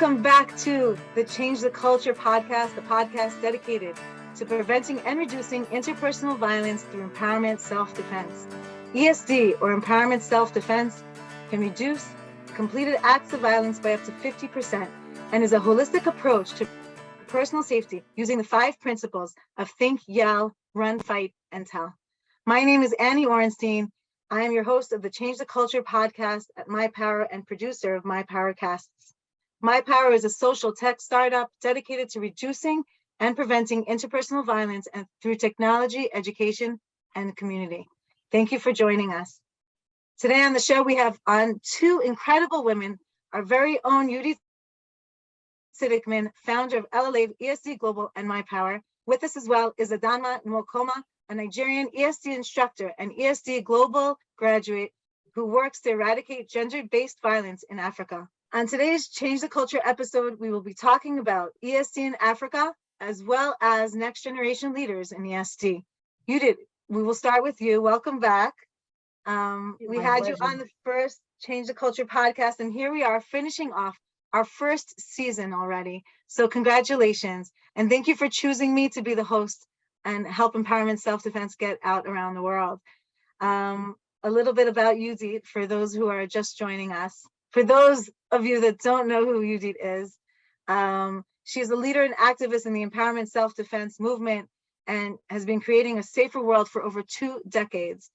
Welcome back to the Change the Culture podcast, the podcast dedicated to preventing and reducing interpersonal violence through empowerment self-defense. ESD, or empowerment self-defense, can reduce completed acts of violence by up to 50% and is a holistic approach to personal safety using the 5 principles of think, yell, run, fight, and tell. My name is Annie Orenstein. I am your host of the Change the Culture podcast at MyPwr and producer of MyPwr Casts. MyPwr is a social tech startup dedicated to reducing and preventing interpersonal violence and through technology, education, and community. Thank you for joining us. Today on the show, we have on 2 incredible women, our very own Yudit Sidikman, founder of LLA ESD Global and MyPwr. With us as well is Adanma Nwokoma, a Nigerian ESD instructor and ESD Global graduate who works to eradicate gender-based violence in Africa. On today's Change the Culture episode, we will be talking about ESD in Africa, as well as next generation leaders in ESD. Yudit, we will start with you. Welcome back. We had you on the first Change the Culture podcast, and here we are finishing off our first season already. So congratulations. And thank you for choosing me to be the host and help empowerment self-defense get out around the world. A little bit about Yudit for those who are just joining us. For those of you that don't know who Yudit is, she's a leader and activist in the empowerment self-defense movement and has been creating a safer world for over 2 decades.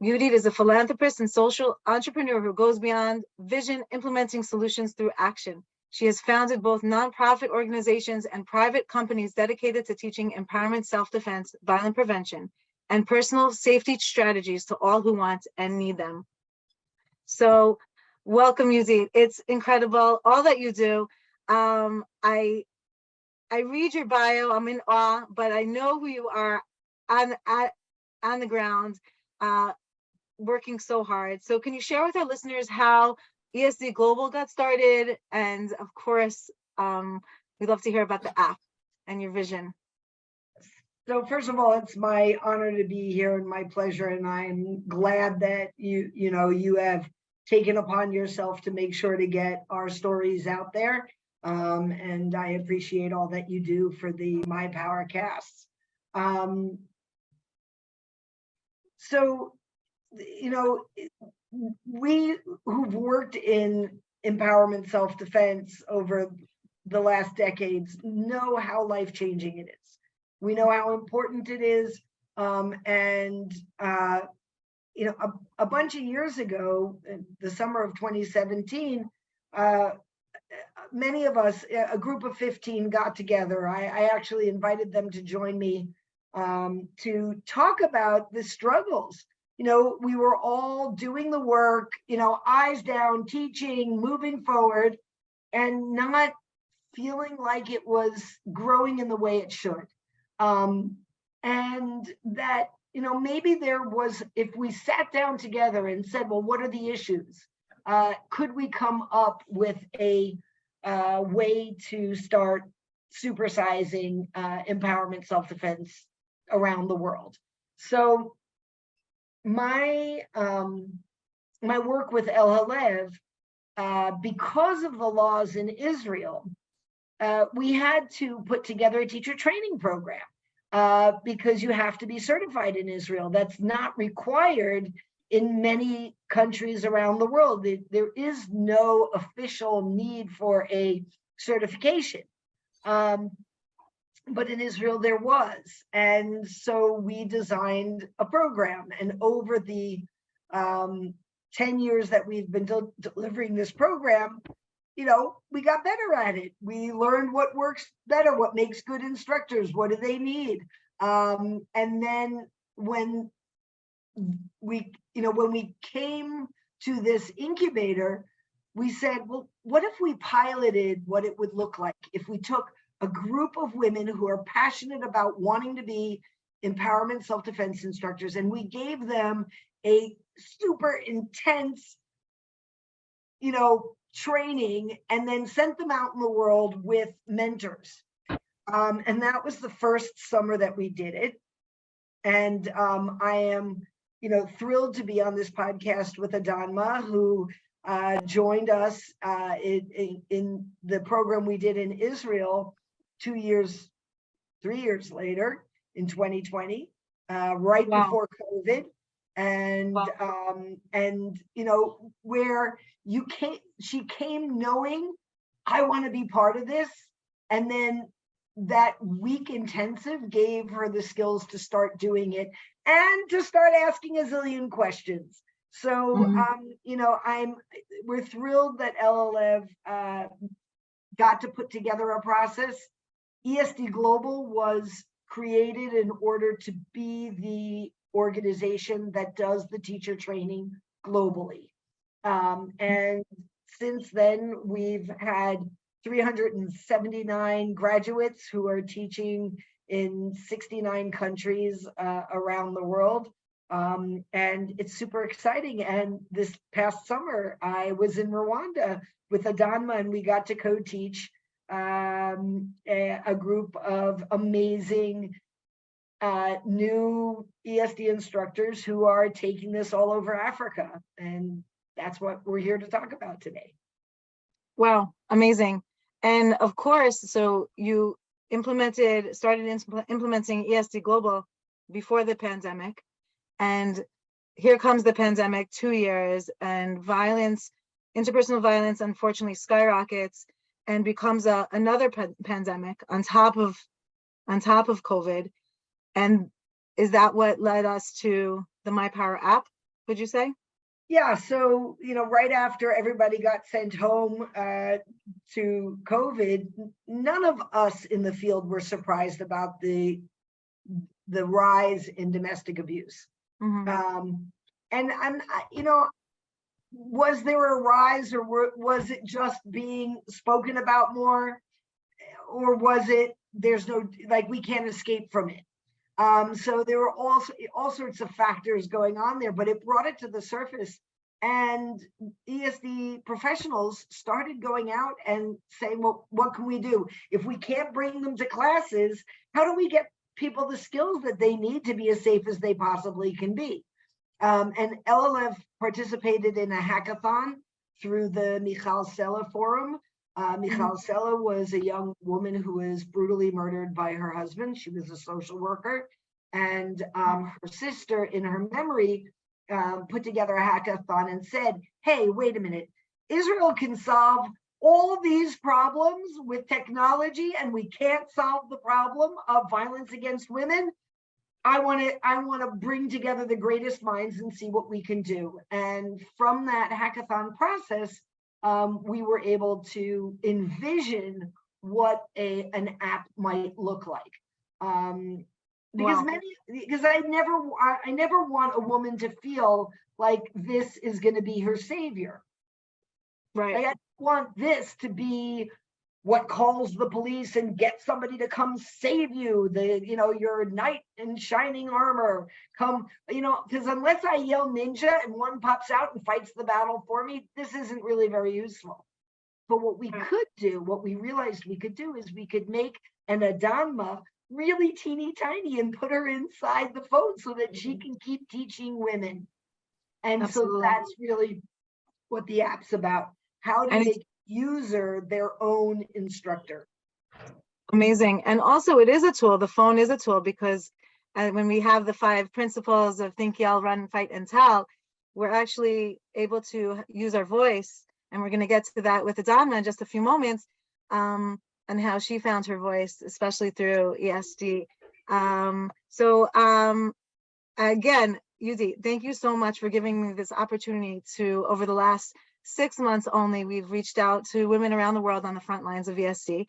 Yudit is a philanthropist and social entrepreneur who goes beyond vision, implementing solutions through action. She has founded both nonprofit organizations and private companies dedicated to teaching empowerment, self-defense, violence prevention, and personal safety strategies to all who want and need them. So welcome, Yudit. It's incredible, all that you do. I read your bio, I'm in awe, but I know who you are on the ground, working so hard. So can you share with our listeners how ESD Global got started? And of course, we'd love to hear about the app and your vision. So first of all, it's my honor to be here and my pleasure. And I'm glad that you have taken upon yourself to make sure to get our stories out there. And I appreciate all that you do for the MyPwr casts. We who've worked in empowerment self-defense over the last decades know how life-changing it is. We know how important it is. A bunch of years ago, the summer of 2017, many of us, a group of 15, got together. I actually invited them to join me to talk about the struggles. We were all doing the work, eyes down, teaching, moving forward, and not feeling like it was growing in the way it should. And that, maybe there was, if we sat down together and said, well, what are the issues? Could we come up with a way to start supersizing empowerment self-defense around the world? So my work with El Halev, because of the laws in Israel, we had to put together a teacher training program because you have to be certified in Israel. That's not required in many countries around the world. There is no official need for a certification. But in Israel there was. And so we designed a program. And over the 10 years that we've been delivering this program, we got better at it. We learned what works better, what makes good instructors, what do they need. And then when we came to this incubator, we said, well, what if we piloted what it would look like if we took a group of women who are passionate about wanting to be empowerment self-defense instructors, and we gave them a super intense, training, and then sent them out in the world with mentors. And that was the first summer that we did it. And I am, thrilled to be on this podcast with Adanma, who joined us in the program we did in Israel 3 years later in 2020, right Wow. before COVID. And, Wow. where she came knowing I want to be part of this. And then that week intensive gave her the skills to start doing it and to start asking a zillion questions. So, we're thrilled that LLEV got to put together a process. ESD Global was created in order to be the organization that does the teacher training globally. And since then, we've had 379 graduates who are teaching in 69 countries around the world. And it's super exciting. And this past summer, I was in Rwanda with Adanma, and we got to co-teach a group of amazing new ESD instructors who are taking this all over Africa. And that's what we're here to talk about today. Wow, amazing. And of course, so you started implementing ESD Global before the pandemic. And here comes the pandemic, 2 years, and violence, interpersonal violence, unfortunately skyrockets and becomes another pandemic on top of COVID. And is that what led us to the MyPwr app, would you say? Yeah, so, right after everybody got sent home to COVID, none of us in the field were surprised about the rise in domestic abuse. Mm-hmm. And was there a rise, or was it just being spoken about more, or was it we can't escape from it? So there were all sorts of factors going on there, but it brought it to the surface. And ESD professionals started going out and saying, well, what can we do? If we can't bring them to classes, how do we get people the skills that they need to be as safe as they possibly can be? And LLEV participated in a hackathon through the Michal Sela Forum. Michal Sela was a young woman who was brutally murdered by her husband. She was a social worker, and her sister, in her memory, put together a hackathon and said, hey, wait a minute, Israel can solve all these problems with technology, and we can't solve the problem of violence against women. I want to bring together the greatest minds and see what we can do. And from that hackathon process, we were able to envision what an app might look like. Because I never want a woman to feel like this is going to be her savior. Right. Like, I want this to be what calls the police and gets somebody to come save you, your knight in shining armor, come, because unless I yell ninja and one pops out and fights the battle for me, this isn't really very useful. But what we could do, what we realized we could do, is we could make an Adanma really teeny tiny and put her inside the phone so that she can keep teaching women. And Absolutely. So that's really what the app's about, how to make user their own instructor. Amazing. And also it is a tool, the phone is a tool, because when we have the 5 principles of think, yell, run, fight, and tell, we're actually able to use our voice. And we're going to get to that with Adanma in just a few moments, and how she found her voice, especially through ESD. Again, Yudit, thank you so much for giving me this opportunity to, over the last 6 months only, we've reached out to women around the world on the front lines of ESD.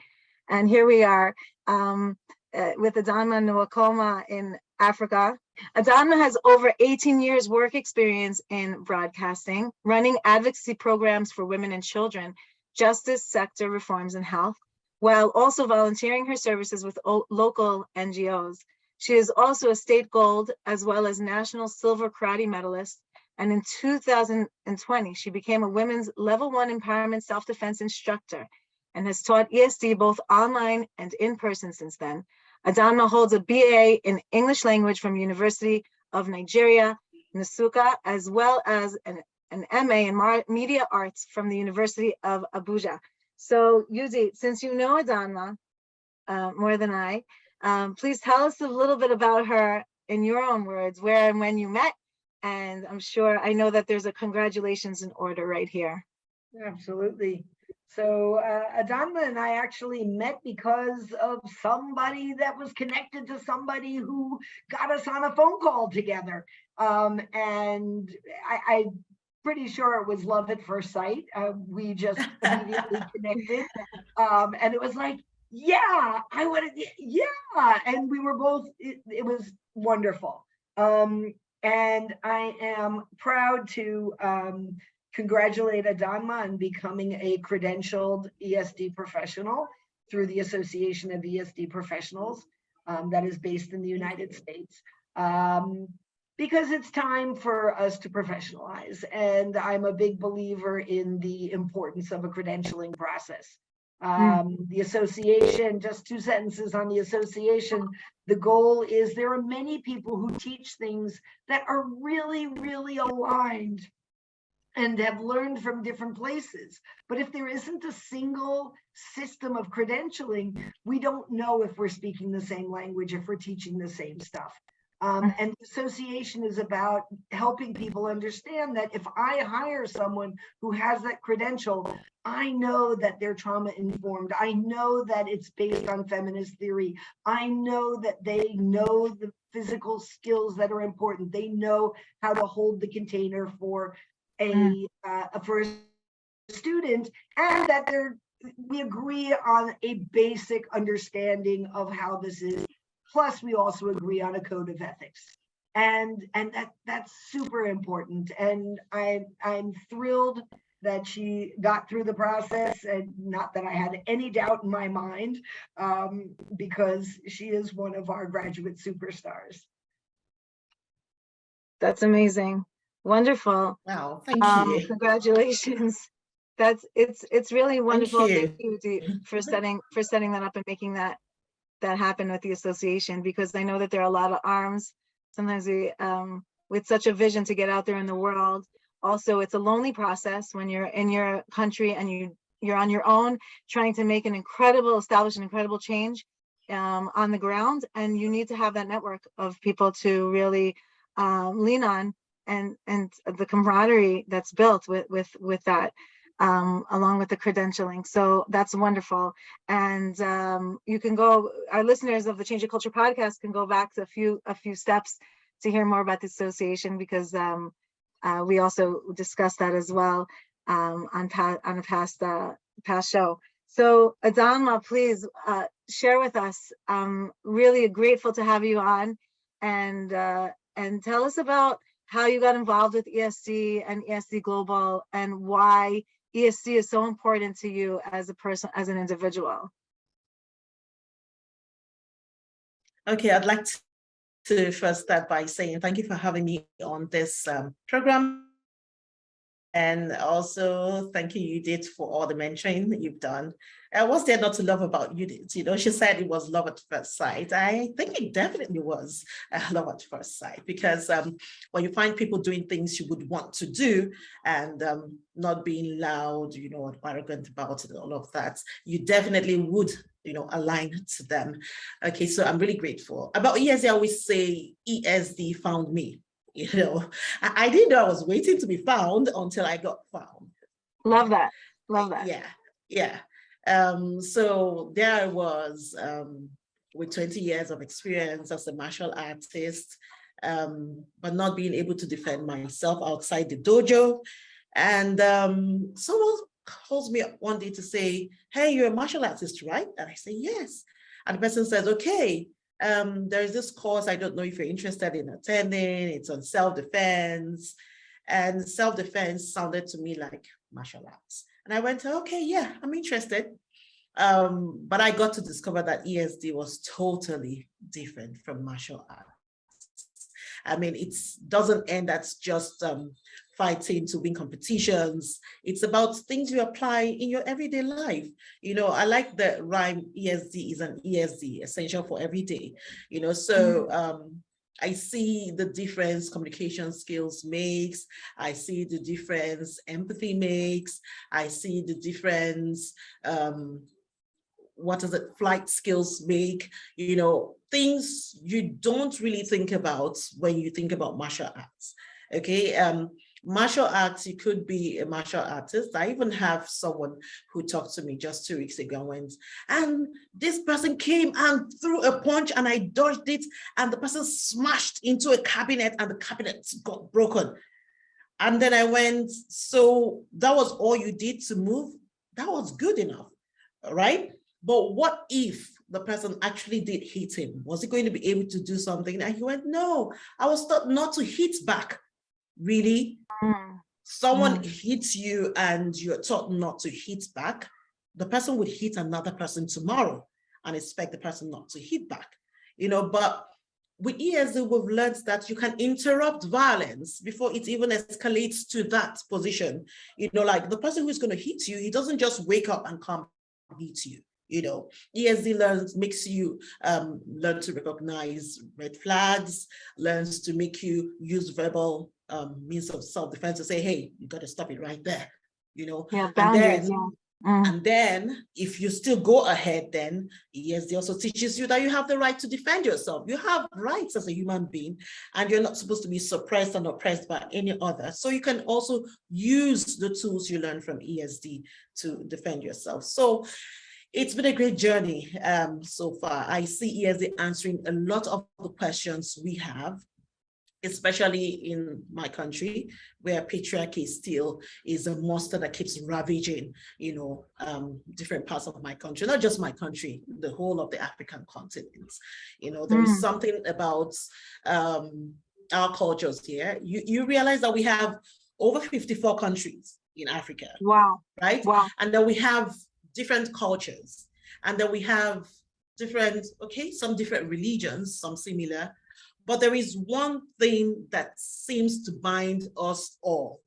And here we are with Adanma Nwokoma in Africa. Adanma has over 18 years work experience in broadcasting, running advocacy programs for women and children, justice sector reforms and health, while also volunteering her services with local NGOs. She is also a state gold as well as national silver karate medalist. And in 2020, she became a women's level 1 empowerment self-defense instructor and has taught ESD both online and in person since then. Adanma holds a BA in English language from University of Nigeria, Nsukka, as well as an an MA in Media Arts from the University of Abuja. So Yudit, since you know Adanma more than I, please tell us a little bit about her in your own words, where and when you met. And I know that there's a congratulations in order right here. Absolutely. So Adanma and I actually met because of somebody that was connected to somebody who got us on a phone call together. And I'm pretty sure it was love at first sight. We just immediately connected. And it was like, yeah, I want to, yeah. And we were both, it was wonderful. And I am proud to congratulate Adanma on becoming a credentialed ESD professional through the Association of ESD Professionals that is based in the United States. Because it's time for us to professionalize. And I'm a big believer in the importance of a credentialing process. The association, just 2 sentences on the association. The goal is there are many people who teach things that are really, really aligned and have learned from different places. But if there isn't a single system of credentialing, we don't know if we're speaking the same language, if we're teaching the same stuff. And the association is about helping people understand that if I hire someone who has that credential, I know that they're trauma informed. I know that it's based on feminist theory. I know that they know the physical skills that are important. They know how to hold the container for a student, and that we agree on a basic understanding of how this is. Plus, we also agree on a code of ethics, and that's super important. And I'm thrilled that she got through the process, and not that I had any doubt in my mind, because she is one of our graduate superstars. That's amazing. Wonderful. Wow, thank you. Congratulations. It's really wonderful. Thank you. Thank you for setting that up and making that happen with the association, because I know that there are a lot of arms. Sometimes we with such a vision to get out there in the world. Also, it's a lonely process when you're in your country and you're on your own trying to make establish an incredible change on the ground, and you need to have that network of people to really lean on, and the camaraderie that's built with that, along with the credentialing. So that's wonderful. And you can go, our listeners of the Change Your Culture podcast can go back to a few steps to hear more about the association, because we also discussed that as well on a past show. So Adanma, please share with us. Really grateful to have you on, and tell us about how you got involved with ESD and ESD Global, and why ESD is so important to you as a person, as an individual. Okay, I'd like to first start by saying thank you for having me on this program. And also thank you, Yudit, for all the mentoring that you've done. What's there not to love about Yudit? You know, she said it was love at first sight. I think it definitely was love at first sight, because when you find people doing things you would want to do, and not being loud, you know, or arrogant about it, all of that, you definitely would, you know, align to them. Okay, so I'm really grateful. About ESD, I always say ESD found me. You know, I didn't know I was waiting to be found until I got found. Love that. Love that. Yeah. So there I was with 20 years of experience as a martial artist, but not being able to defend myself outside the dojo. And someone calls me up one day to say, hey, you're a martial artist, right? And I say, yes. And the person says, okay, there's this course, I don't know if you're interested in attending, it's on self-defense. And self-defense sounded to me like martial arts. And I went, okay, yeah, I'm interested. But I got to discover that ESD was totally different from martial arts. I mean, it doesn't end at just fighting to win competitions. It's about things you apply in your everyday life. You know, I like the rhyme, ESD is an ESD, essential for every day. You know, so I see the difference communication skills makes. I see the difference empathy makes. I see the difference, what is it, flight skills make, you know, things you don't really think about when you think about martial arts. Okay, martial arts, you could be a martial artist. I even have someone who talked to me just 2 weeks ago and went, and this person came and threw a punch and I dodged it and the person smashed into a cabinet and the cabinet got broken. And then I went, so that was all you did to move? That was good enough, right? But what if the person actually did hit him? Was he going to be able to do something? And he went, no, I was taught not to hit back. Really? Someone hits you and you're taught not to hit back, the person would hit another person tomorrow and expect the person not to hit back, you know. But with ESD, we've learned that you can interrupt violence before it even escalates to that position. You know, like the person who's going to hit you, he doesn't just wake up and come hit you. You know, ESD makes you learn to recognize red flags, learns to make you use verbal means of self-defense to say, hey, you got to stop it right there, you know. Yeah, boundaries. And then if you still go ahead, then ESD also teaches you that you have the right to defend yourself. You have rights as a human being, and you're not supposed to be suppressed and oppressed by any other. So you can also use the tools you learn from ESD to defend yourself. So it's been a great journey so far. I see ESD answering a lot of the questions we have, especially in my country, where patriarchy still is a monster that keeps ravaging, you know, different parts of my country, not just my country, the whole of the African continent. You know, there is something about our cultures here. You realize that we have over 54 countries in Africa. Wow. Right? Wow. And then we have different cultures, and then we have different, okay, some different religions, some similar, but there is one thing that seems to bind us all.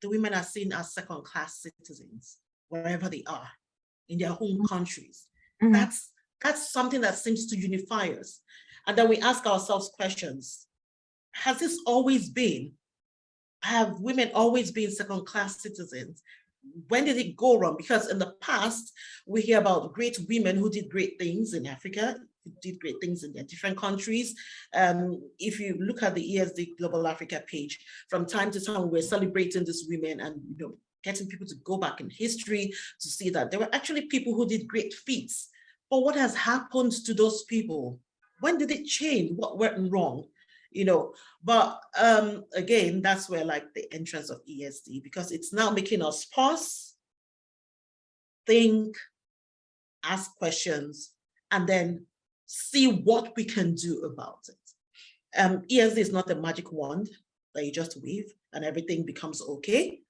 The women are seen as second-class citizens wherever they are in their home countries. That's something that seems to unify us. And then we ask ourselves questions. Has this always been? Have women always been second-class citizens? When did it go wrong? Because in the past, we hear about great women who did great things in Africa, who did great things in their different countries. If you look at the ESD Global Africa page, from time to time, we're celebrating these women and, you know, getting people to go back in history to see that there were actually people who did great feats. But what has happened to those people? When did it change? What went wrong? You know, but again, that's where like the entrance of ESD, because it's now making us pause, think, ask questions, and then see what we can do about it. ESD is not a magic wand that you just wave and everything becomes okay,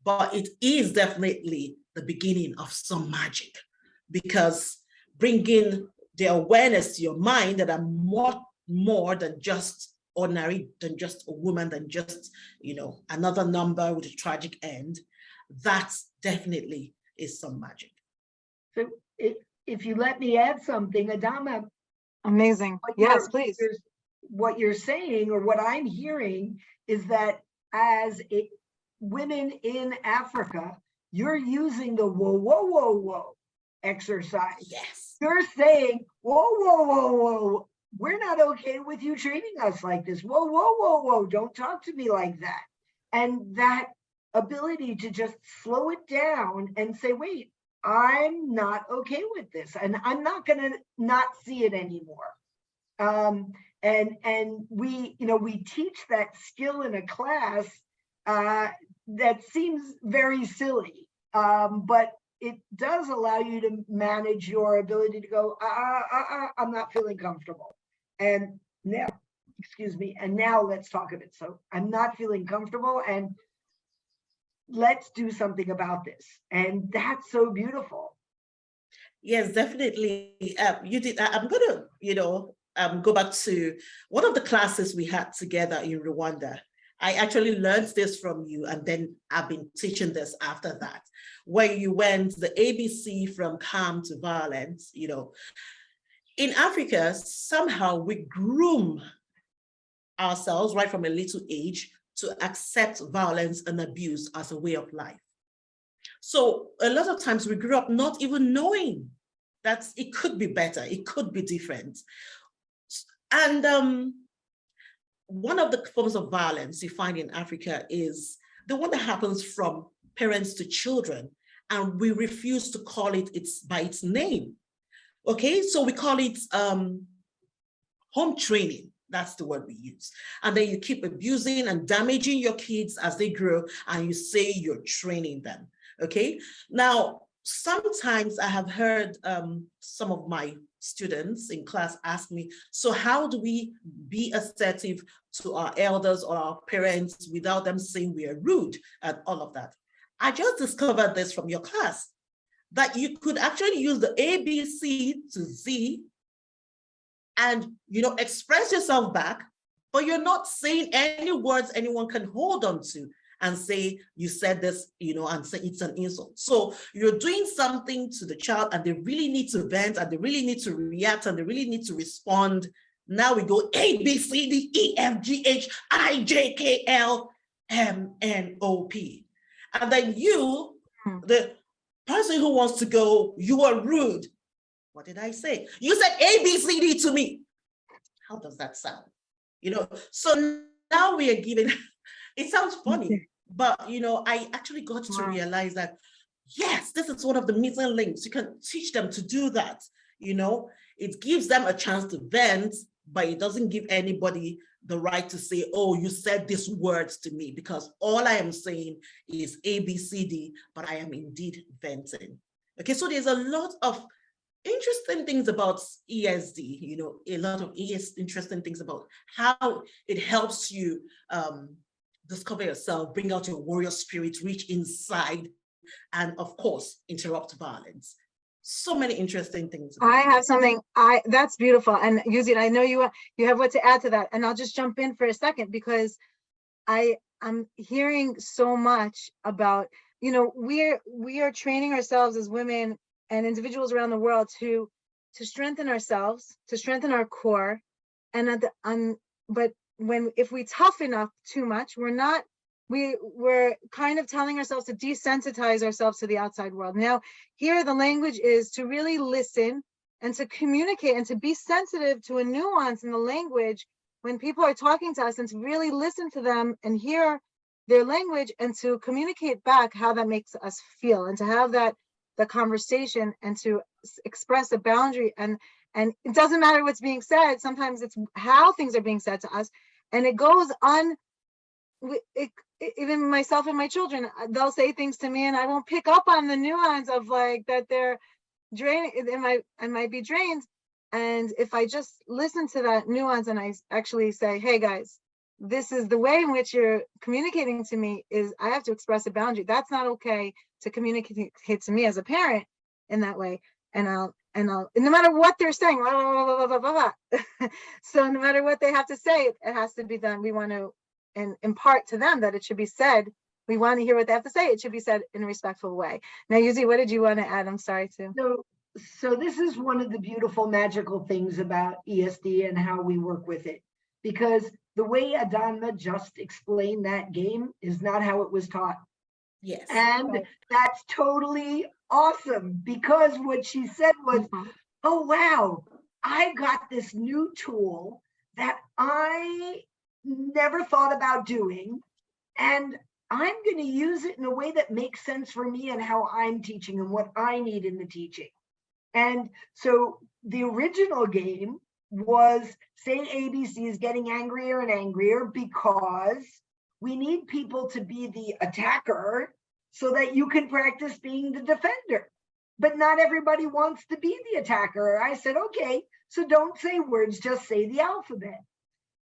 but it is definitely the beginning of some magic, because bringing the awareness to your mind that I'm more than just ordinary, than just a woman, than just, you know, another number with a tragic end, that definitely is some magic. So if you let me add something, Adanma. Amazing. Yes, please. What you're saying, or what I'm hearing, is that as women in Africa, you're using the whoa, whoa, whoa, whoa exercise. Yes. You're saying, whoa, whoa, whoa, whoa. We're not okay with you treating us like this. Whoa, whoa, whoa, whoa. Don't talk to me like that. And that ability to just slow it down and say, wait, I'm not okay with this. And I'm not going to not see it anymore. And we, you know, we teach that skill in a class that seems very silly, but it does allow you to manage your ability to go, I'm not feeling comfortable. And now, excuse me, and now let's talk of it. So I'm not feeling comfortable, and let's do something about this. And that's so beautiful. Yes, definitely. Yudit, I'm going to, you know, go back to one of the classes we had together in Rwanda. I actually learned this from you, and then I've been teaching this after that, where you went the ABC from calm to violence. You know, in Africa, somehow we groom ourselves right from a little age to accept violence and abuse as a way of life. So a lot of times we grew up not even knowing that it could be better, it could be different. And one of the forms of violence you find in Africa is the one that happens from parents to children, and we refuse to call it by its name. Okay, so we call it home training. That's the word we use. And then you keep abusing and damaging your kids as they grow, and you say you're training them. Okay, now sometimes I have heard some of my students in class ask me, so how do we be assertive to our elders or our parents without them saying we are rude and all of that? I just discovered this from your class, that you could actually use the A, B, C to Z and, express yourself back, but you're not saying any words anyone can hold on to and say, you said this, and say it's an insult. So you're doing something to the child and they really need to vent and they really need to react and they really need to respond. Now we go A, B, C, D, E, F, G, H, I, J, K, L, M, N, O, P. And then you, the person who wants to go, you are rude. What did I say? You said A, B, C, D to me. How does that sound? So now we are giving, it sounds funny, but I actually got to realize that, yes, this is one of the missing links. You can teach them to do that. It gives them a chance to vent, but it doesn't give anybody the right to say, oh, you said these words to me, because all I am saying is A, B, C, D, but I am indeed venting. Okay, so there's a lot of interesting things about ESD, a lot of interesting things about how it helps you discover yourself, bring out your warrior spirit, reach inside, and of course, interrupt violence. So many interesting things. I have something, that's beautiful. And Yudit, I know you have what to add to that. And I'll just jump in for a second, because I'm hearing so much about, we are training ourselves as women and individuals around the world to strengthen ourselves, to strengthen our core. And but if we toughen up too much, we're kind of telling ourselves to desensitize ourselves to the outside world. Now, here the language is to really listen and to communicate and to be sensitive to a nuance in the language when people are talking to us, and to really listen to them and hear their language and to communicate back how that makes us feel, and to have the conversation and to express a boundary. And it doesn't matter what's being said. Sometimes it's how things are being said to us, and it goes on. Even myself and my children, they'll say things to me and I won't pick up on the nuance of like that they're draining. I might be drained. And if I just listen to that nuance and I actually say, hey guys, this is the way in which you're communicating to me, is I have to express a boundary. That's not okay to communicate to me as a parent in that way. And I'll no matter what they're saying, blah, blah, blah, blah, blah. So no matter what they have to say, it has to be done. We want to impart to them that it should be said. We want to hear what they have to say. It should be said in a respectful way. Now, Yuzi, what did you want to add? I'm sorry too. So this is one of the beautiful, magical things about ESD and how we work with it, because the way Adanma just explained that game is not how it was taught. Yes. And that's totally awesome, because what she said was, oh, wow, I got this new tool that I never thought about doing, and I'm going to use it in a way that makes sense for me and how I'm teaching and what I need in the teaching. And so the original game was, say ABC is getting angrier and angrier because we need people to be the attacker so that you can practice being the defender. But not everybody wants to be the attacker. I said, okay, so don't say words, just say the alphabet.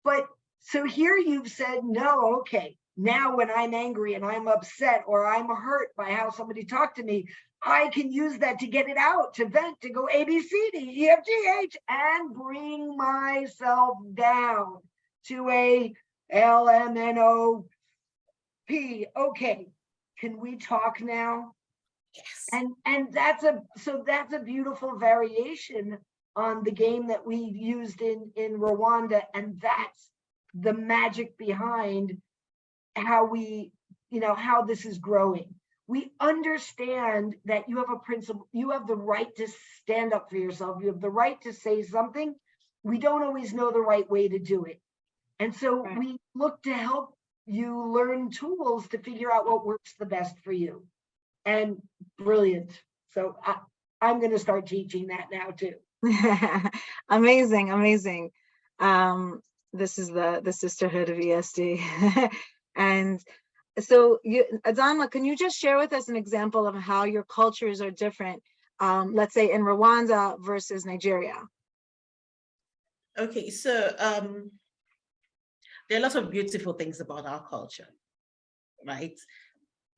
But so here you've said, no, okay, now when I'm angry and I'm upset or I'm hurt by how somebody talked to me, I can use that to get it out, to vent, to go A, B, C, D, E, F, G, H, and bring myself down to a L, M, N, O, P. Okay, can we talk now? Yes. And that's a beautiful variation on the game that we used in Rwanda, and that's the magic behind how we, how this is growing. We understand that you have a principle, you have the right to stand up for yourself, you have the right to say something. We don't always know the right way to do it. And so Right. we look to help you learn tools to figure out what works the best for you. And brilliant. So I'm going to start teaching that now too. Amazing, amazing. This is the sisterhood of ESD. And so Adanma, can you just share with us an example of how your cultures are different, let's say in Rwanda versus Nigeria? Okay, so there are lots of beautiful things about our culture, right?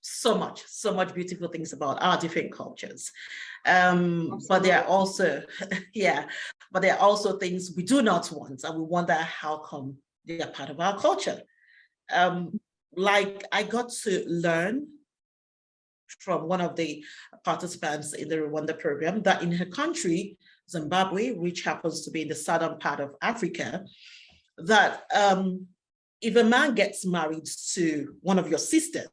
So much beautiful things about our different cultures. But there are also, yeah, but there are also things we do not want, and we wonder how come they are part of our culture. Like I got to learn from one of the participants in the Rwanda program that in her country, Zimbabwe, which happens to be in the southern part of Africa, that if a man gets married to one of your sisters,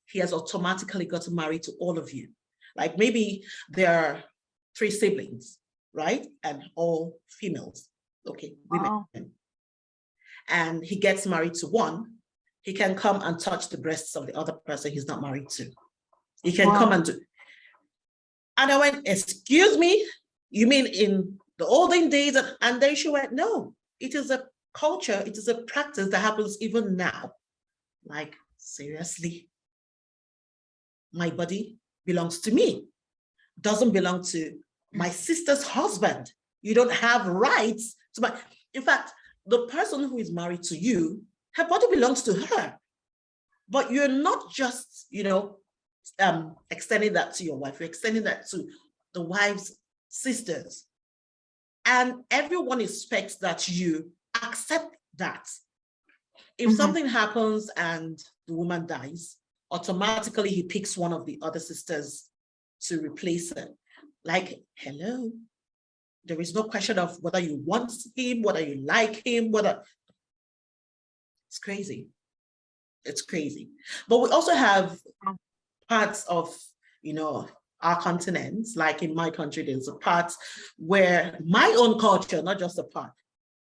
he has automatically gotten married to all of you. Like maybe there are 3 siblings, right? And all females, okay, women. Wow. And he gets married to one, he can come and touch the breasts of the other person he's not married to. He can come and do. And I went, excuse me, you mean in the olden days? And then she went, no, it is a culture, it is a practice that happens even now. Like, seriously? My body belongs to me, doesn't belong to my sister's husband. You don't have rights to my, in fact, the person who is married to you, her body belongs to her. But you're not just, extending that to your wife, you're extending that to the wife's sisters. And everyone expects that you accept that. If something happens and the woman dies, automatically he picks one of the other sisters to replace her. Like, hello, there is no question of whether you want him, whether you like him, whether, it's crazy. It's crazy. But we also have parts of, our continents, like in my country, there's a part where my own culture, not just a part,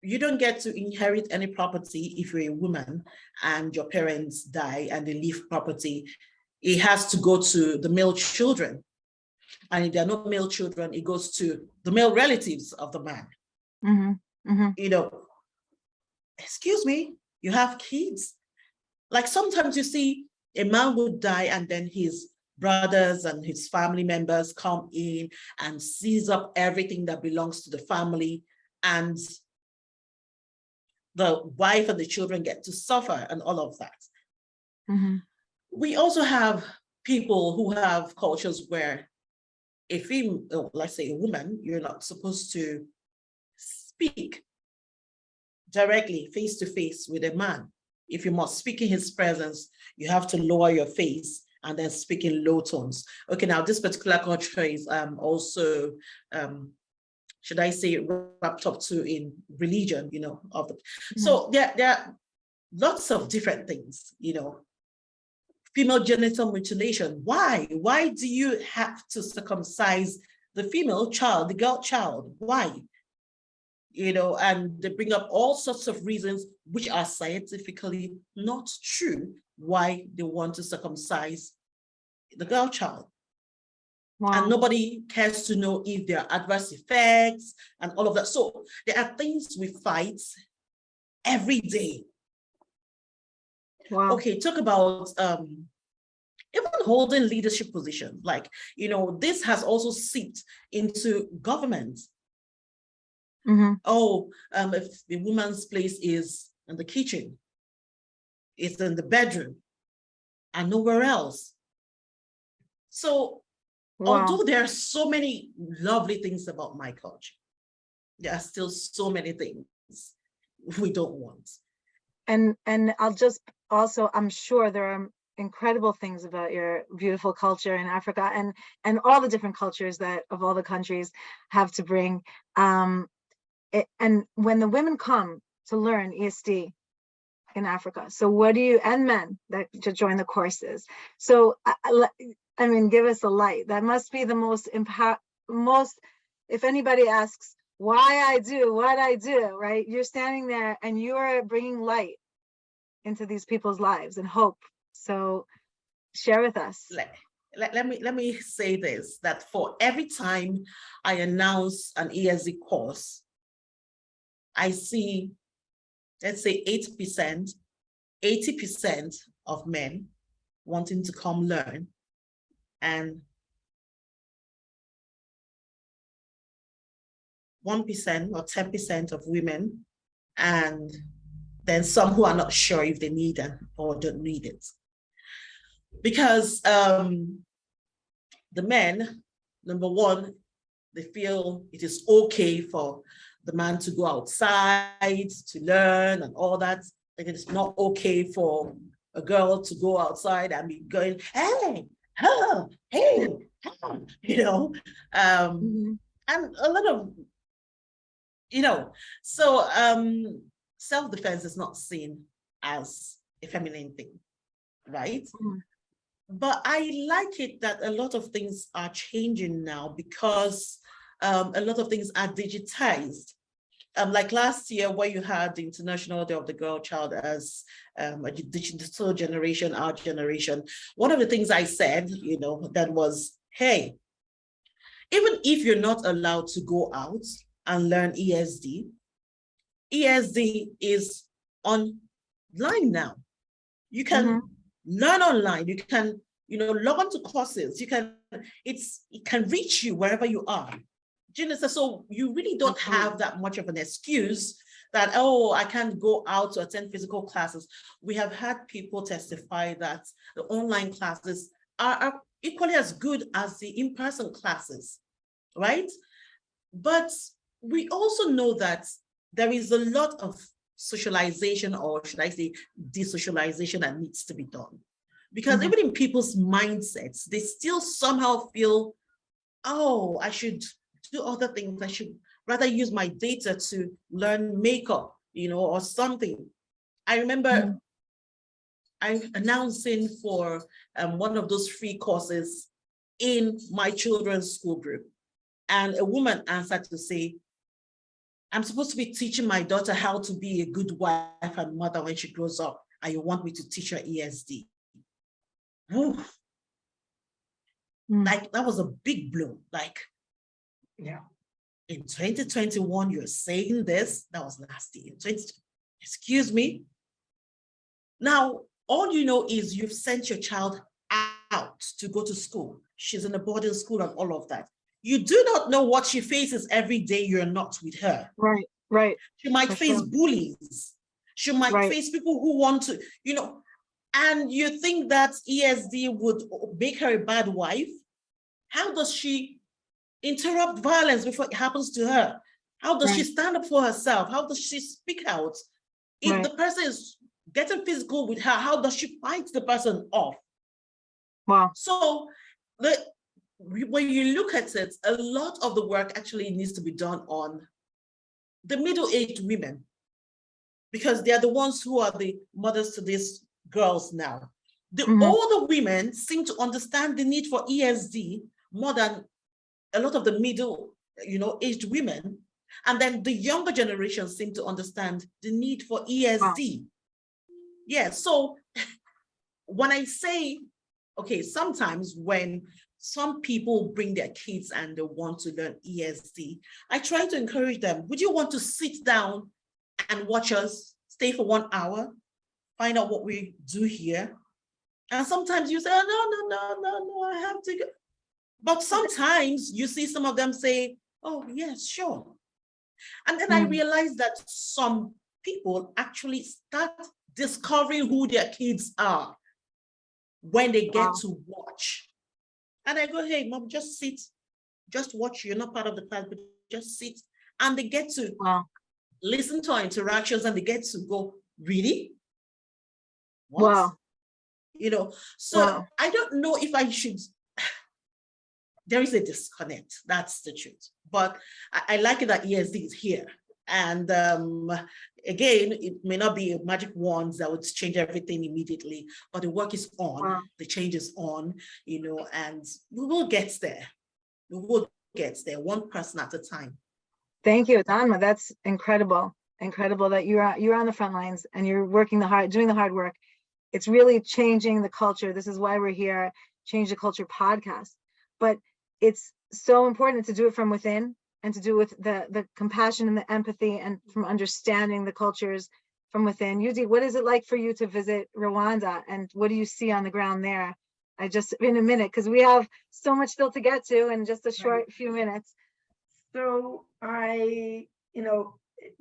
you don't get to inherit any property if you're a woman and your parents die and they leave property. It has to go to the male children. And if there are no male children, it goes to the male relatives of the man. Excuse me, you have kids. Like sometimes you see a man would die and then his brothers and his family members come in and seize up everything that belongs to the family, and the wife and the children get to suffer and all of that. We also have people who have cultures where a female, let's say a woman, you're not supposed to speak directly face to face with a man. If you must speak in his presence, you have to lower your face and then speak in low tones. Okay, now this particular culture is also, should I say, wrapped up to in religion, of the. So there are lots of different things, female genital mutilation. Why? Why do you have to circumcise the female child, the girl child? Why? And they bring up all sorts of reasons which are scientifically not true why they want to circumcise the girl child. Wow. And nobody cares to know if there are adverse effects and all of that. So there are things we fight every day. Wow. Okay, talk about even holding leadership positions. Like, this has also seeped into government. If the woman's place is in the kitchen, it's in the bedroom, and nowhere else. So, although there are so many lovely things about my culture, there are still so many things we don't want. And I'll just also, I'm sure there are incredible things about your beautiful culture in Africa and all the different cultures that of all the countries have to bring. And when the women come to learn ESD in Africa. So what do you, and men that to join the courses. So I mean, give us a light. That must be the most if anybody asks why I do what I do, right? You're standing there and you are bringing light into these people's lives and hope. So share with us. Let me say this, that for every time I announce an ESD course, I see, let's say 8%, 80% of men wanting to come learn, and 1% or 10% of women, and then some who are not sure if they need it or don't need it. Because the men, number one, they feel it is okay for the man to go outside to learn and all that. Like, it is not okay for a girl to go outside and be going, hey, huh, hey, huh, you know, and a lot of, you know, so self-defense is not seen as a feminine thing, right? But I like it that a lot of things are changing now, because a lot of things are digitized. Like last year, where you had the International Day of the Girl Child as a digital generation, our generation, one of the things I said, you know, that was, hey, even if you're not allowed to go out and learn ESD is online now. You can learn online. You can, you know, log on to courses. You can, it can reach you wherever you are. So you really don't have that much of an excuse that, oh, I can't go out to attend physical classes. We have had people testify that the online classes are equally as good as the in-person classes, right? But we also know that there is a lot of socialization, or should I say desocialization, that needs to be done. Because even in people's mindsets, they still somehow feel, oh, I should do other things. I should rather use my data to learn makeup, you know, or something. I remember I'm announcing for one of those free courses in my children's school group. And a woman answered to say, I'm supposed to be teaching my daughter how to be a good wife and mother when she grows up, and you want me to teach her ESD. Woof. Like, that was a big blow. Like, yeah, in 2021, you're saying this? That was last year. Excuse me? Now, all you know is you've sent your child out to go to school. She's in a boarding school and all of that. You do not know what she faces every day you're not with her. Right, right. She might face bullies. She might face people who want to, you know, and you think that ESD would make her a bad wife? How does she interrupt violence before it happens to her? How does she stand up for herself? How does she speak out? If the person is getting physical with her, how does she fight the person off? Wow. So when you look at it, a lot of the work actually needs to be done on the middle-aged women, because they are the ones who are the mothers to these girls now. The older women seem to understand the need for ESD more than a lot of the middle, you know, aged women. And then the younger generation seem to understand the need for ESD. Yeah, so when I say, okay, sometimes when some people bring their kids and they want to learn ESD, I try to encourage them. Would you want to sit down and watch us, stay for 1 hour, find out what we do here? And sometimes you say, oh, no, I have to go. But sometimes you see some of them say, oh, yes, sure. And then I realized that some people actually start discovering who their kids are when they get to watch. And I go, hey, mom, just sit, just watch. You're not part of the class, but just sit. And they get to listen to our interactions, and they get to go, really? What? Wow. You know, so I don't know if I should. There is a disconnect. That's the truth. But I like it that ESD is here. And again, it may not be a magic wand that would change everything immediately, but the work is on, Wow. the change is on, and we will get there. We will get there, one person at a time. Thank you, Adanma. That's incredible. Incredible that you're on the front lines and you're doing the hard work. It's really changing the culture. This is why we're here, Change the Culture podcast. But it's so important to do it from within and to do with the compassion and the empathy and from understanding the cultures from within. Yudit, what is it like for you to visit Rwanda and what do you see on the ground there? In a minute, because we have so much still to get to in just a short few minutes. So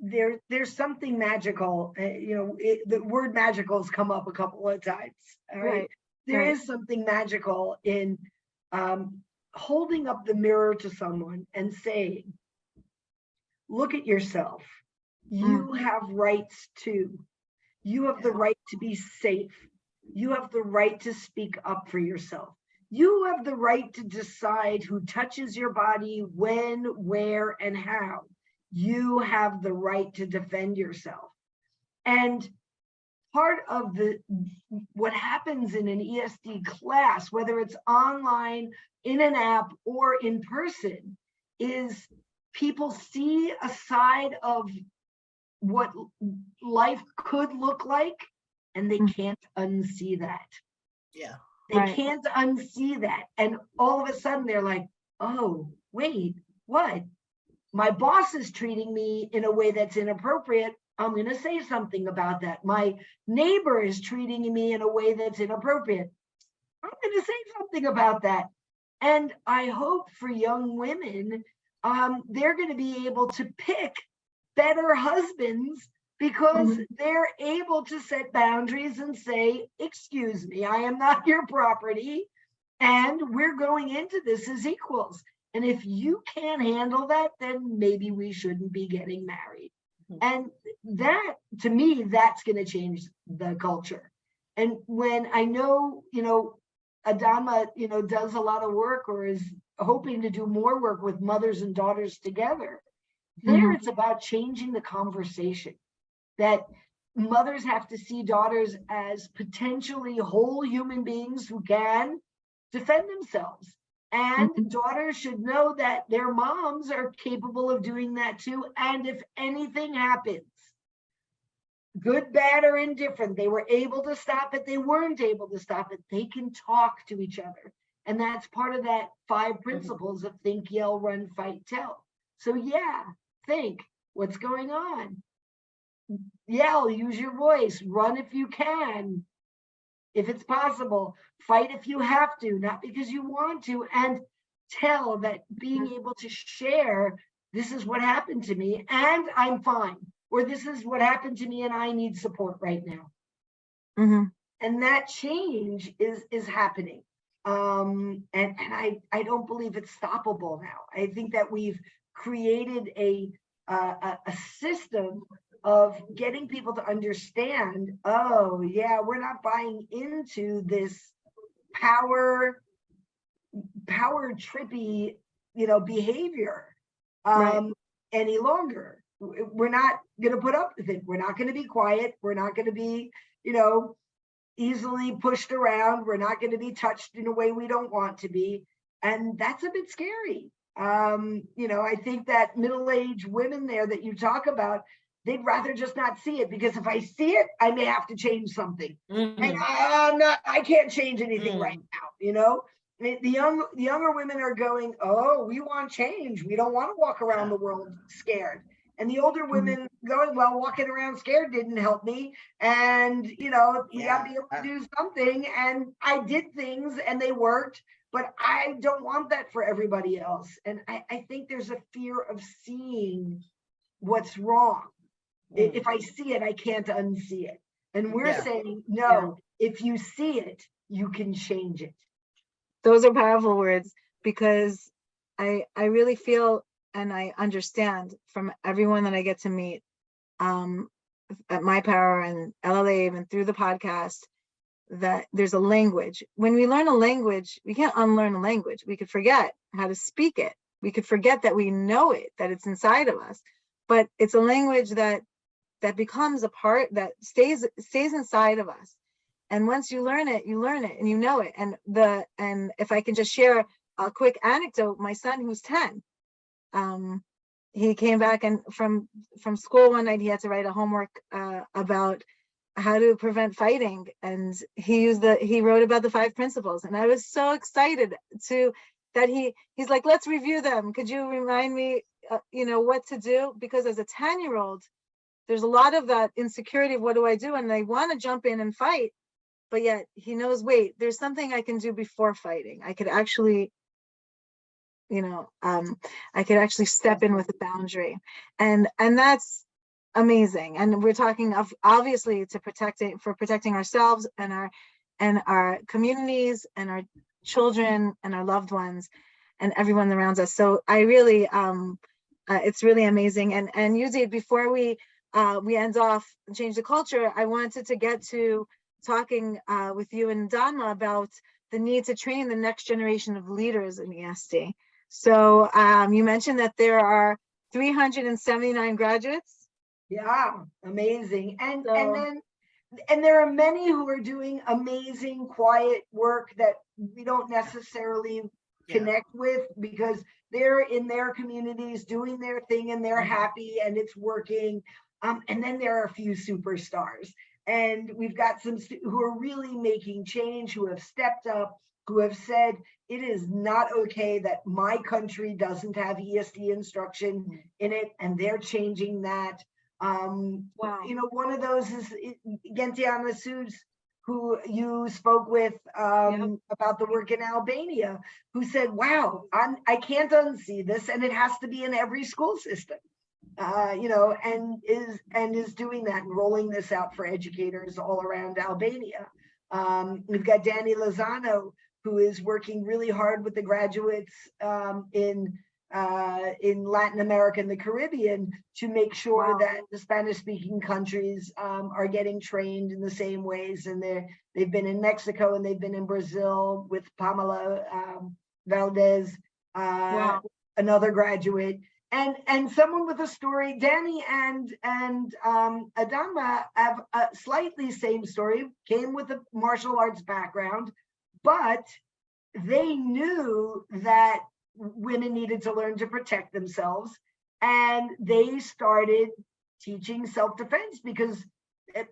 there's something magical. The word magical has come up a couple of times. All right. There is something magical in holding up the mirror to someone and saying, look at yourself. You have rights too. You have the right to be safe. You have the right to speak up for yourself. You have the right to decide who touches your body, when, where, and how. You have the right to defend yourself. And part of what happens in an ESD class, whether it's online, in an app, or in person, is people see a side of what life could look like, and they can't unsee that. Yeah. They can't unsee that. And all of a sudden they're like, oh, wait, what? My boss is treating me in a way that's inappropriate. I'm going to say something about that. My neighbor is treating me in a way that's inappropriate. I'm going to say something about that. And I hope for young women, they're going to be able to pick better husbands because they're able to set boundaries and say, excuse me, I am not your property, and we're going into this as equals. And if you can't handle that, then maybe we shouldn't be getting married. And that, to me, that's going to change the culture. And when I know, Adanma, does a lot of work or is hoping to do more work with mothers and daughters together, there it's about changing the conversation. That mothers have to see daughters as potentially whole human beings who can defend themselves. And daughters should know that their moms are capable of doing that too. And if anything happens, good, bad, or indifferent, they were able to stop it, they weren't able to stop it, they can talk to each other. And that's part of that 5 principles of think, yell, run, fight, tell. So think, what's going on? Yell, use your voice, run if you can, if it's possible, fight if you have to, not because you want to, and tell that being able to share, this is what happened to me and I'm fine, or this is what happened to me and I need support right now. And that change is happening. And I don't believe it's stoppable now. I think that we've created a system of getting people to understand, oh yeah, we're not buying into this power trippy, behavior any longer. We're not going to put up with it. We're not going to be quiet. We're not going to be, easily pushed around. We're not going to be touched in a way we don't want to be. And that's a bit scary. I think that middle-aged women there that you talk about, they'd rather just not see it, because if I see it, I may have to change something. And I can't change anything right now, The younger women are going, oh, we want change. We don't want to walk around the world scared. And the older women going, well, walking around scared didn't help me. And, we got to be able to do something. And I did things and they worked, but I don't want that for everybody else. And I think there's a fear of seeing what's wrong. If I see it, I can't unsee it. And we're saying, no, if you see it, you can change it. Those are powerful words, because I really feel and I understand from everyone that I get to meet at MyPwr and LLA and through the podcast, that there's a language. When we learn a language, we can't unlearn a language. We could forget how to speak it. We could forget that we know it, that it's inside of us. but it's a language that becomes a part that stays inside of us. And once you learn it and you know it. And if I can just share a quick anecdote, my son, who's 10, he came back and from school one night, he had to write a homework about how to prevent fighting, and he wrote about the 5 principles, and I was so excited that he's like, let's review them. Could you remind me, what to do? Because as a 10-year-old, there's a lot of that insecurity of what do I do, and they want to jump in and fight, but yet he knows, wait, there's something I can do before fighting. I could actually I could actually step in with a boundary, and that's amazing. And we're talking of obviously protecting ourselves and our communities and our children and our loved ones and everyone around us. So I really, it's really amazing. And Yudit, before we end off and change the culture, I wanted to get to talking with you and Adanma about the need to train the next generation of leaders in ESD. So you mentioned that there are 379 graduates. Yeah, amazing. And there are many who are doing amazing, quiet work that we don't necessarily connect with because they're in their communities doing their thing and they're happy and it's working. And then there are a few superstars. And we've got some who are really making change, who have stepped up, who have said, it is not okay that my country doesn't have ESD instruction in it, and they're changing that. Wow. One of those is Gentiana Suds, who you spoke with about the work in Albania, who said, wow, I can't unsee this, and it has to be in every school system. And is doing that and rolling this out for educators all around Albania. We've got Danny Lozano, who is working really hard with the graduates in Latin America and the Caribbean to make sure that the Spanish-speaking countries are getting trained in the same ways. And they've been in Mexico and they've been in Brazil with Pamela Valdez, another graduate. And someone with a story. Danny and Adanma have a slightly same story, came with a martial arts background, but they knew that women needed to learn to protect themselves. And they started teaching self-defense because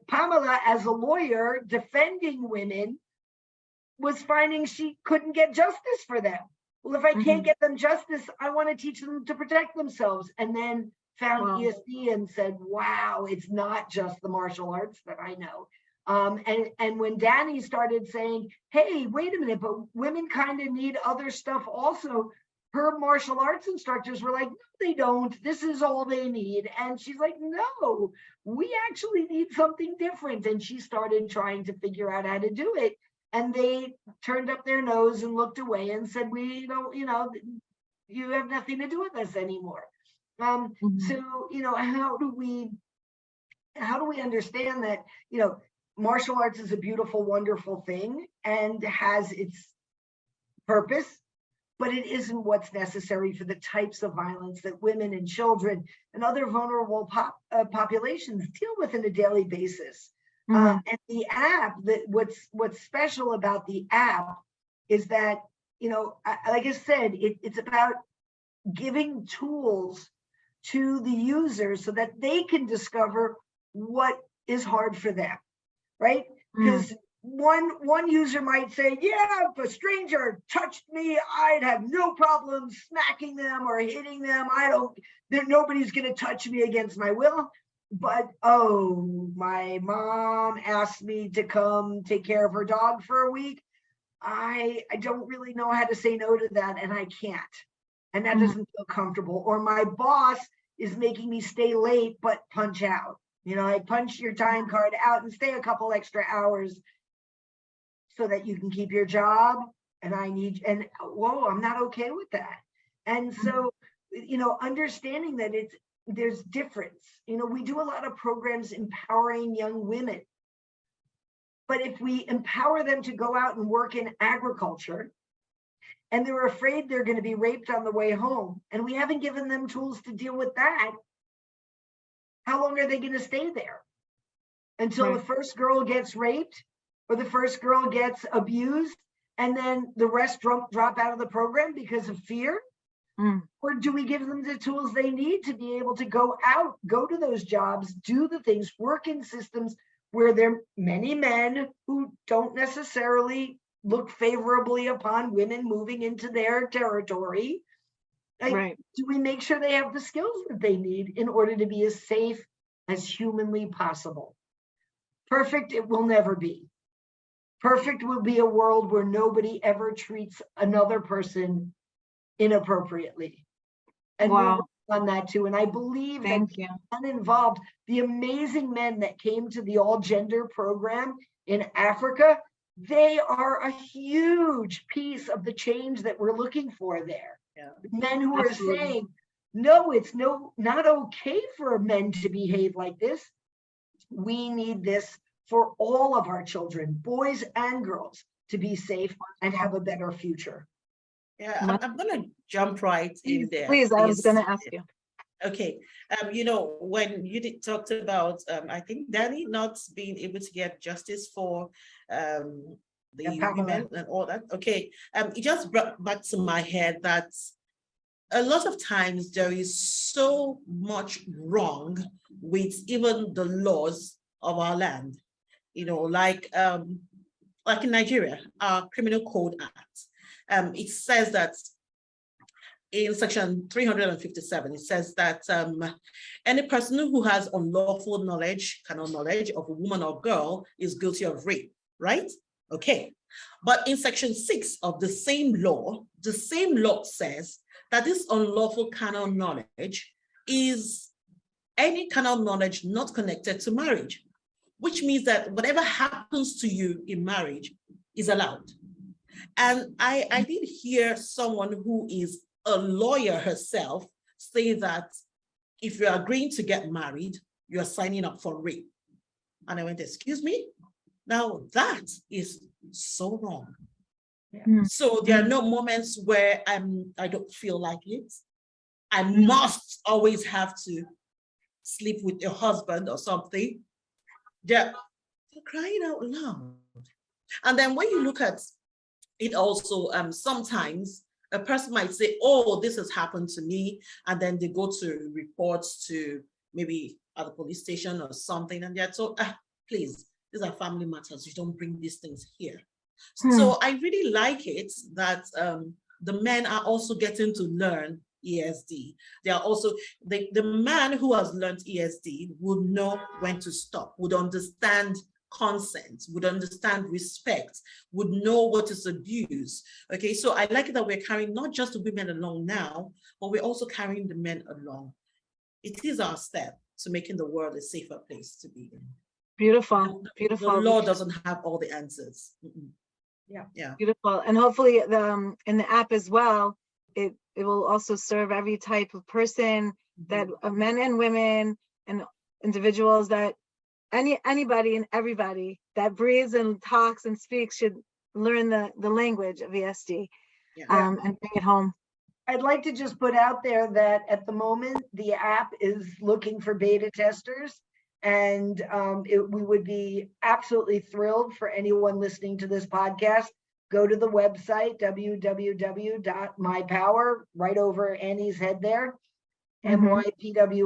Pamela, as a lawyer defending women, was finding she couldn't get justice for them. Well, if I can't get them justice, I want to teach them to protect themselves. And then found ESD and said, wow, it's not just the martial arts that I know. And when Danny started saying, hey, wait a minute, but women kind of need other stuff also, her martial arts instructors were like, no, they don't. This is all they need. And she's like, no, we actually need something different. And she started trying to figure out how to do it. And they turned up their nose and looked away and said, we don't, you have nothing to do with us anymore. So, how do we understand that, martial arts is a beautiful, wonderful thing and has its purpose, but it isn't what's necessary for the types of violence that women and children and other vulnerable populations deal with on a daily basis. And the app, what's special about the app is that, like I said, it's about giving tools to the users so that they can discover what is hard for them, right? Because one user might say, yeah, if a stranger touched me, I'd have no problem smacking them or hitting them. Nobody's going to touch me against my will. But, oh, my mom asked me to come take care of her dog for a week. I don't really know how to say no to that, and I can't. And that doesn't feel comfortable. Or my boss is making me stay late, but punch out. I punch your time card out and stay a couple extra hours so that you can keep your job. And I'm not okay with that. And so, understanding that there's difference. We do a lot of programs empowering young women. But if we empower them to go out and work in agriculture, and they're afraid they're going to be raped on the way home, and we haven't given them tools to deal with that, how long are they going to stay there? Until the Right. first girl gets raped or the first girl gets abused, and then the rest drop out of the program because of fear? Mm. Or do we give them the tools they need to be able to go out, go to those jobs, do the things, work in systems where there are many men who don't necessarily look favorably upon women moving into their territory? Like, Right. do we make sure they have the skills that they need in order to be as safe as humanly possible? Perfect, it will never be. Perfect will be a world where nobody ever treats another person inappropriately. And we're Wow. on that too. And I believe that Thank you. uninvolved, the amazing men that came to the all gender program in Africa, they are a huge piece of the change that we're looking for there. Yeah. Men who are Absolutely. saying, no, it's not okay for men to behave like this. We need this for all of our children, boys and girls, to be safe and have a better future. Yeah, I'm gonna jump right in there, Please, I was please. going to ask you. Okay, when you talked about, I think Danny not being able to get justice for the women and all that. Okay, it just brought back to my head that a lot of times there is so much wrong with even the laws of our land. Like in Nigeria, our Criminal Code Act, it says that in section 357, it says that any person who has unlawful knowledge, carnal knowledge of a woman or girl is guilty of rape, right? Okay. But in section 6 of the same law says that this unlawful carnal knowledge is any carnal knowledge not connected to marriage, which means that whatever happens to you in marriage is allowed. And I did hear someone who is a lawyer herself say that if you're agreeing to get married, you're signing up for rape. And I went, excuse me? Now that is so wrong. Yeah. So there are no moments where I don't feel like it. I must always have to sleep with your husband or something. They're crying out loud. And then when you look at it also, sometimes a person might say, oh, this has happened to me. And then they go to reports to maybe at the police station or something. And they're told, please, these are family matters. You don't bring these things here. So I really like it that the men are also getting to learn ESD. They are also, the man who has learned ESD would know when to stop, would understand consent, would understand respect, would know what is abuse. Okay, so I like it that we're carrying not just the women along now, but we're also carrying the men along. It is our step to making the world a safer place to be in. Beautiful, beautiful. The law doesn't have all the answers. Yeah. Beautiful. And hopefully in the app as well, it will also serve every type of person, that men and women and individuals, that anybody and everybody that breathes and talks and speaks should learn the language of ESD and bring it home. I'd like to just put out there that at the moment, the app is looking for beta testers. And we would be absolutely thrilled for anyone listening to this podcast. Go to the website, www.MyPwr, right over Annie's head there, mypwr.co.il,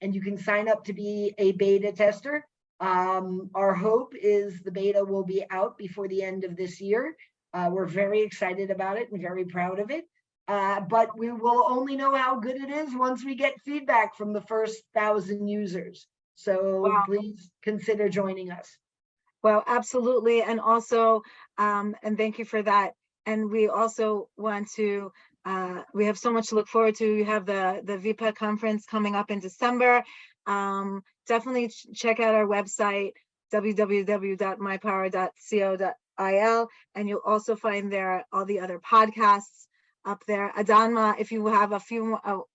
and you can sign up to be a beta tester. Our hope is the beta will be out before the end of this year. We're very excited about it and very proud of it. But we will only know how good it is once we get feedback from the first 1,000 users. So please consider joining us. Well, absolutely. And also, and thank you for that. And we also want to, we have so much to look forward to. You have the VPEC conference coming up in December. Definitely check out our website, www.mypwr.co.il, and you'll also find there all the other podcasts up there. Adanma, if you have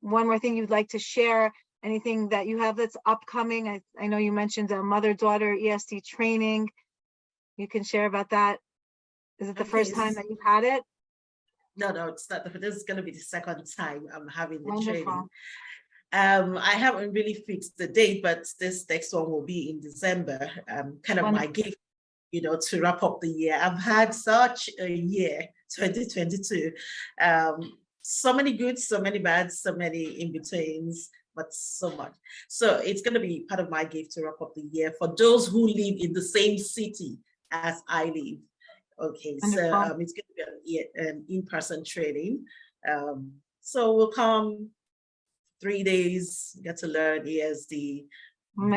one more thing you'd like to share, anything that you have that's upcoming. I know you mentioned a mother-daughter ESD training. You can share about that. Is it the first time that you've had it? No, it's not. This is going to be the second time I'm having the Wonderful. training. I haven't really fixed the date, but this next one will be in December. Kind of my gift, to wrap up the year. I've had such a year, 2022. So many good, so many bad, so many in-betweens, but so much. So it's going to be part of my gift to wrap up the year for those who live in the same city as I live. Okay, so it's going to be an in-person training. So we'll come 3 days, get to learn ESD,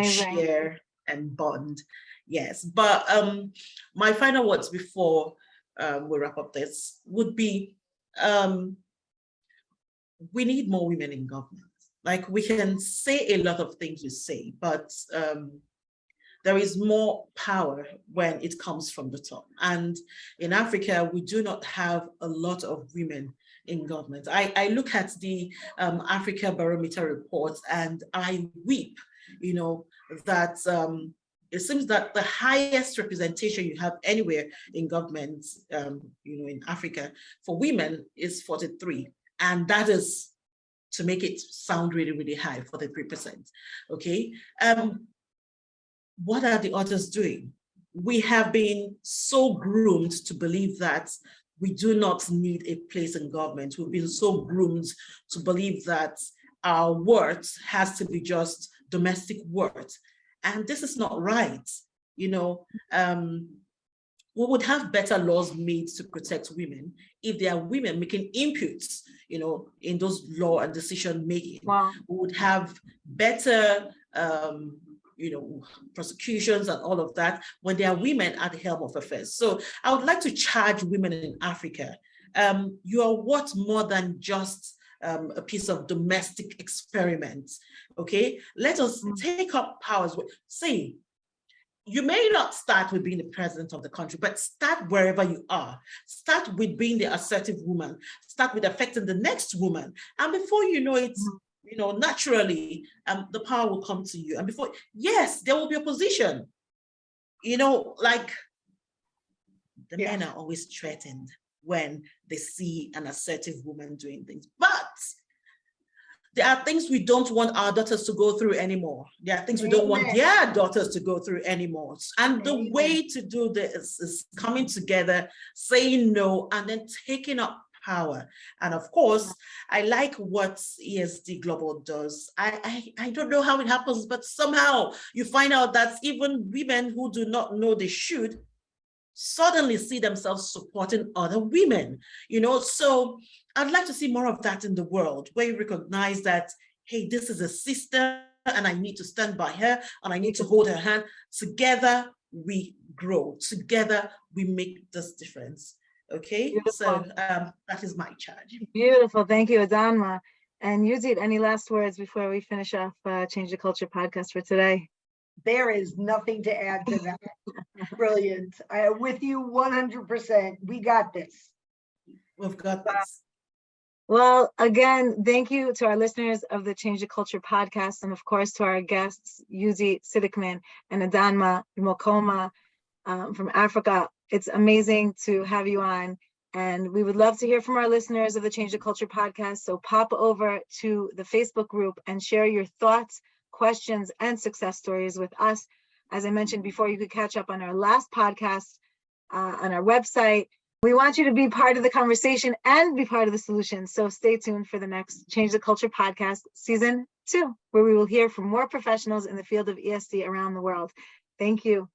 share and bond. Yes, but my final words before we wrap up this would be, we need more women in government. Like, we can say a lot of things we say, but there is more power when it comes from the top. And in Africa, we do not have a lot of women in government. I look at the Africa Barometer reports and I weep, that it seems that the highest representation you have anywhere in government, in Africa for women is 43. And that is, to make it sound really, really high, 43%. Okay. What are the others doing? We have been so groomed to believe that we do not need a place in government. We've been so groomed to believe that our worth has to be just domestic worth. And this is not right. We would have better laws made to protect women if there are women making inputs, in those law and decision making. Wow. We would have better, prosecutions and all of that when there are women at the helm of affairs. So I would like to charge women in Africa. You are worth more than just a piece of domestic experiment. Okay, let us take up powers. See, you may not start with being the president of the country, but start wherever you are. Start with being the assertive woman. Start with affecting the next woman. And before you know it, naturally, the power will come to you. And before, yes, there will be opposition. Like the men are always threatened when they see an assertive woman doing things. But there are things we don't want our daughters to go through anymore. There are things we don't want their daughters to go through anymore. And the way to do this is coming together, saying no, and then taking up power. And of course, I like what ESD Global does. I don't know how it happens, but somehow you find out that even women who do not know they should suddenly see themselves supporting other women, so I'd like to see more of that in the world, where you recognize that, hey, this is a sister and I need to stand by her and I need to hold her hand. Together we grow, together we make this difference. Okay, beautiful. So that is my charge. Beautiful. Thank you, Adanma. And Yudit, any last words before we finish off Change the Culture podcast for today? There is nothing to add to that. Brilliant. With you 100%. We got this. We've got this. Well, again, thank you to our listeners of the Change the Culture podcast, and of course to our guests, Yudit Sidikman and Adanma Nwokoma from Africa. It's amazing to have you on, and we would love to hear from our listeners of the Change the Culture podcast. So pop over to the Facebook group and share your thoughts, questions, and success stories with us. As I mentioned before, you could catch up on our last podcast on our website. We want you to be part of the conversation and be part of the solution. So stay tuned for the next Change the Culture podcast, season 2, where we will hear from more professionals in the field of ESD around the world. Thank you.